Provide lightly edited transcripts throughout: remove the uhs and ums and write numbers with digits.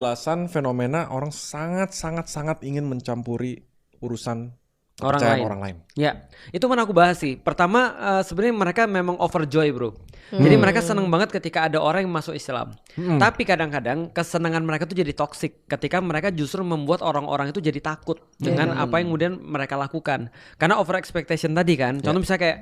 Alasan fenomena orang sangat ingin mencampuri urusan Orang kepercayaan lain. orang lain. Ya, itu mana aku bahas sih. Pertama, sebenarnya mereka memang overjoy, bro. Jadi mereka seneng banget ketika ada orang yang masuk Islam. Tapi kadang-kadang kesenangan mereka tuh jadi toksik ketika mereka justru membuat orang-orang itu jadi takut dengan apa yang kemudian mereka lakukan. Karena over expectation tadi kan. Contoh misalnya kayak,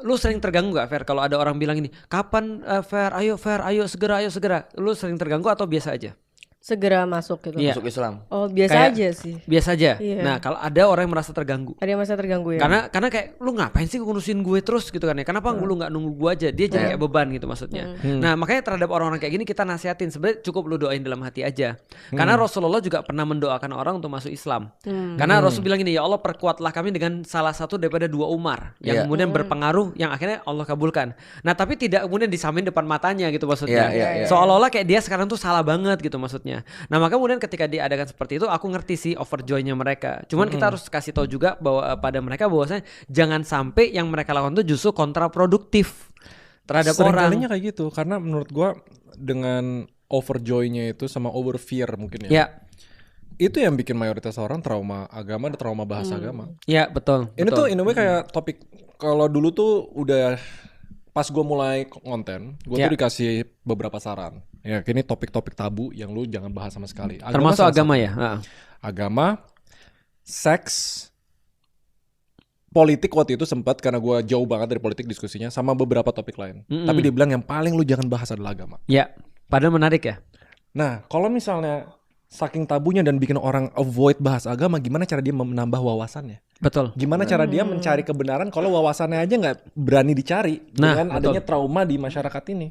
lu sering terganggu gak, Fer, kalau ada orang bilang ini, kapan Fer, ayo segera. Lu sering terganggu atau biasa aja? Segera masuk gitu. Iya. Masuk Islam. Oh, biasa Kayak- aja sih. Biasa aja. Iya. Nah, kalau ada orang yang merasa terganggu. Ada yang masa terganggu ya. Karena kayak lu ngapain sih ngurusin gue terus gitu kan ya? Kenapa lu nggak nunggu gue aja? Dia jadi kayak beban gitu maksudnya. Nah makanya terhadap orang-orang kayak gini kita nasihatin sebenarnya cukup lu doain dalam hati aja. Karena Rasulullah juga pernah mendoakan orang untuk masuk Islam. Karena Rasul bilang gini, ya Allah perkuatlah kami dengan salah satu daripada 2 Umar yang kemudian berpengaruh yang akhirnya Allah kabulkan. Nah tapi tidak kemudian disamain depan matanya gitu maksudnya. Seolah-olah kayak dia sekarang tuh salah banget gitu maksudnya. Nah maka kemudian ketika diadakan seperti itu aku ngerti sih overjoy-nya mereka. Cuman kita harus kasih tahu juga bahwa pada mereka bahwasanya jangan sampai yang mereka lakukan itu justru kontraproduktif terhadap orang. Seringkalinya kayak gitu karena menurut gua dengan overjoy-nya itu sama over fear mungkin ya. Ya, Itu yang bikin mayoritas orang trauma agama dan trauma bahasa agama. ya betul. Ini tuh in a way kayak topik kalau dulu tuh udah pas gue mulai konten, gue tuh dikasih beberapa saran. Ya, ini topik-topik tabu yang lu jangan bahas sama sekali. Termasuk salah agama satu. ya. Agama, seks, politik waktu itu sempat karena gue jauh banget dari politik diskusinya sama beberapa topik lain. Tapi dia bilang yang paling lu jangan bahas adalah agama. Ya, padahal menarik ya. Nah, kalau misalnya saking tabunya dan bikin orang avoid bahas agama, gimana cara dia menambah wawasannya? Betul. Gimana cara dia mencari kebenaran kalau wawasannya aja nggak berani dicari Nah, dengan adanya trauma di masyarakat ini?